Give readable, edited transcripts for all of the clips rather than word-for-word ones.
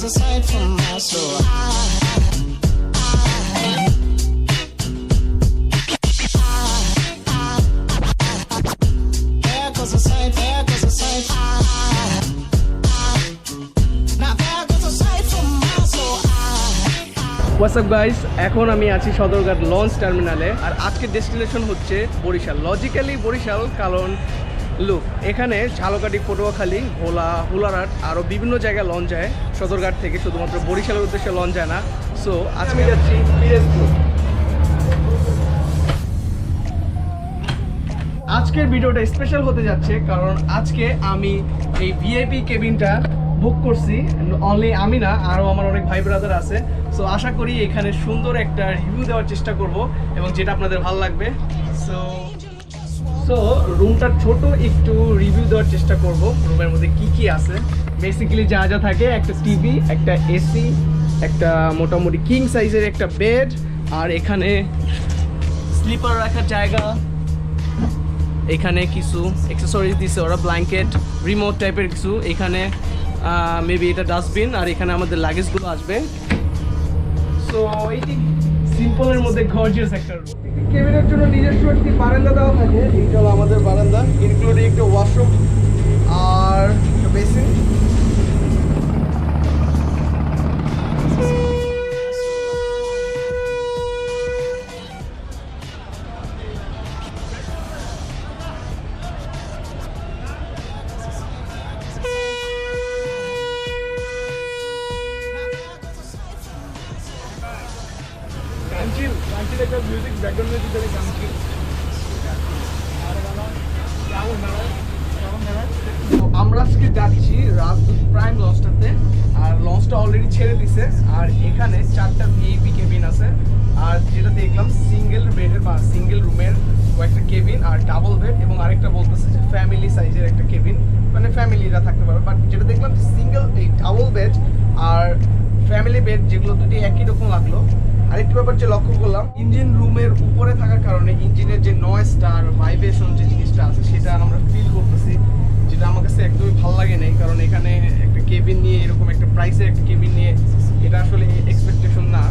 'cause aside from my soul, WhatsApp guys, এখন আমি আছি সদরঘাট লঞ্চ টার্মিনালে। আর আজকের ডেস্টিনেশন হচ্ছে বরিশাল। লজিক্যালি বরিশাল, কারণ লুক এখানে ঝালকাঠি, পটুয়াখালী, ভোলা, হুলারহাট আরও বিভিন্ন জায়গায় লঞ্চ যায় সদরঘাট থেকে, শুধুমাত্র বরিশালের উদ্দেশ্যে লঞ্চ যায় না। সো আজকে আমি যাচ্ছি পিরোজপুর। আজকের ভিডিওটা স্পেশাল হতে যাচ্ছে কারণ আজকে আমি এই ভিআইপি কেবিনটা বুক করছি। অনলি আমি না, আরও আমার অনেক ভাই ব্রাদার আছে। সো আশা করি এখানে সুন্দর একটা রিভিউ দেওয়ার চেষ্টা করব এবং যেটা আপনাদের ভালো লাগবে। সো রুমটার ছোট একটু রিভিউ দেওয়ার চেষ্টা করব। রুমের মধ্যে কি কি আছে, বেসিক্যালি যা যা থাকে, একটা টিভি, একটা এসি, একটা মোটামুটি কিং সাইজের একটা বেড, আর এখানে স্লিপার রাখার জায়গা, এখানে কিছু অ্যাক্সেসরিজ দিছে ওরা, ব্ল্যাঙ্কেট, রিমোট টাইপের কিছু, এখানে মেবি এটা ডাস্টবিন, আর এখানে আমাদের লাগেজগুলো আসবে। সো এইটি সিম্পলের মধ্যে গর্জিয়াস একটা রুম। কেবিনের জন্য নিজস্ব একটি বারান্দা দেওয়া থাকে, এইটা হলো আমাদের বারান্দা, ইনক্লুডিং একটা ওয়াশরুম আর একটা বেসিন। আমরা আজকে যাচ্ছি রাজদূত প্রাইম লঞ্চটাতে, আর লঞ্চটা অলরেডি ছেড়ে দিছে। আর এখানে 4টা ভিআইপি কেবিন আছে, আর যেটা দেখলাম সিঙ্গেল বেডের বা সিঙ্গেল রুমের কয়েকটা কেবিন আর ডাবল বেড, এবং আরেকটা বলতেছে যে ফ্যামিলি সাইজের একটা কেবিন, মানে ফ্যামিলিরা থাকতে পারবে। বাট যেটা দেখলাম যে সিঙ্গেল, এই ডাবল বেড আর ফ্যামিলি বেড যেগুলো দুটি একই রকম লাগলো। আরেকটি ব্যাপার যে লক্ষ্য করলাম, ইঞ্জিন রুমের উপরে থাকার কারণে ইঞ্জিনের যে নয়েজটা আর ভাইব্রেশন যে জিনিসটা আছে সেটা আমরা ফিল করতেছি, যেটা আমার কাছে একদমই ভালো লাগে নাই। কারণ এখানে একটা কেবিন নিয়ে, এরকম একটা প্রাইসের একটা কেবিন নিয়ে, এটা আসলে এক্সপেকটেশন না।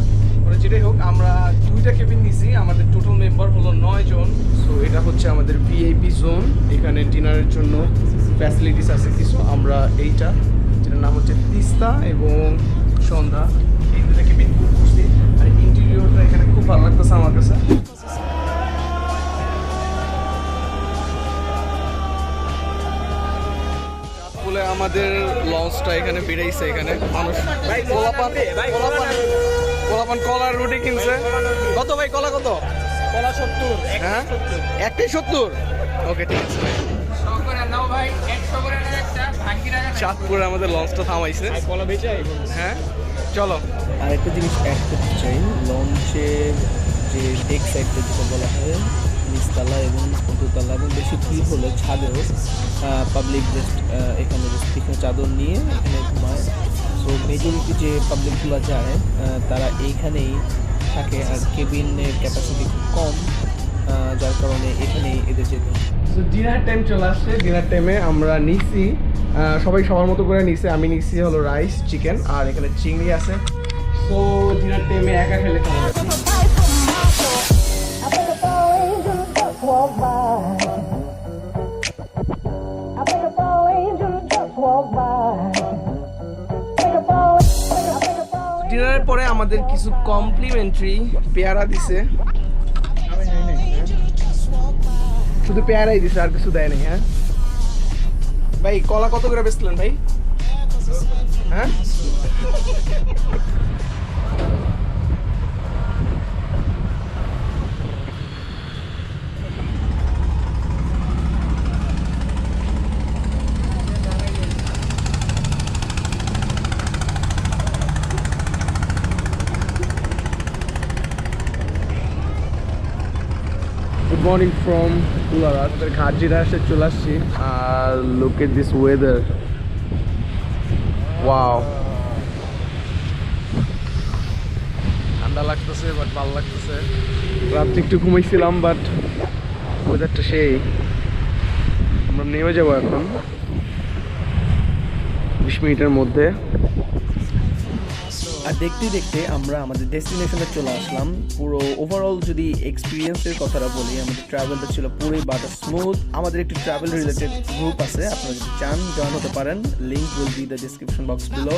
যেটাই হোক, আমরা 2টা কেবিন নিছি, আমাদের টোটাল মেম্বার হলো 9 জন। সো এটা হচ্ছে আমাদের ভিআইপি জোন, এখানে ডিনারের জন্য ফ্যাসিলিটিস আছে কিছু। আমরা এইটা, যেটার নাম হচ্ছে তিস্তা এবং সন্ধ্যা, এই 2টা কেবিন বুক করছি। আর ইন্টেরিয়রটা এখানে খুব ভালো লাগতেছে আমার কাছে। বলে আমাদের লঞ্চটা এখানে বেড়েছে, এখানে মানুষ কোলাপান কলার রুটি কিনছে। কত ভাই কলা? কত কলা? 70। হ্যাঁ, একটাই 70। ওকে, ঠিক আছে ভাই। চাঁদপুরে আমাদের লঞ্চটা থামাইছে। হ্যাঁ, চলো। আর একটা জিনিস অ্যাড করতে চাই, লঞ্চের যে ডেক সাইডটা যেটা বলা হয়, নিচতলা এবং দোতলা, এবং বেশি ভিড় হলে ছাদেও পাবলিক জাস্ট এখানে চাদর নিয়ে এখানে ঘুমায়। সো মেজরিটি যে পাবলিকগুলো যায় তারা এইখানেই থাকে, আর কেবিনের ক্যাপাসিটি খুব কম, যার কারণে এখানেই এদের যেতে। সো ডিনার টাইম চলে আসছে। ডিনার টাইমে আমরা নিছি, সবাই সবার মতো করে নিছে। আমি নিছি হলো রাইস, চিকেন, আর এখানে চিংড়ি আছে। সো ডিনার টাইমে একা খেলে খাওয়া যাচ্ছে। ডিনারের পরে আমাদের কিছু কমপ্লিমেন্টারি পেয়ারা দিছে, শুধু পেয়ারাই দিছে, আর কিছু দেয় নাই। হ্যাঁ ভাই, কলা কত করে বেচলেন ভাই? হ্যাঁ, Good morning from Ularat. আমাদের ঘাটজিরা এসে চলে আসছি, আর look at this weather. Wow. ঠান্ডা লাগতেছে বাট ভালো লাগতেছে। রাত্রে একটু ঘুমাইছিলাম বাট ওয়েদারটা সেই। আমরা নেমে যাবো এখন 20 মিনিটের মধ্যে। আর দেখতে দেখতে আমরা আমাদের ডেস্টিনেশনে চলে আসলাম। পুরো ওভারঅল যদি এক্সপিরিয়েন্সের কথাটা বলি, আমাদের ট্রাভেলটা ছিল পুরোই বাটার স্মুথ। আমাদের একটি ট্রাভেল রিলেটেড গ্রুপ আছে, আপনারা যদি চান জয়েন হতে পারেন, link will be the description box below.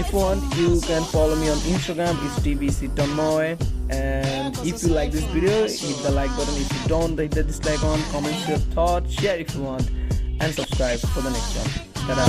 If you want, you can follow me on Instagram, it's tvc.moy. And if you like this video, hit the like button. If you don't, hit the dislike on. Comment your thoughts, share if you want, and subscribe for the next one. Ta-da!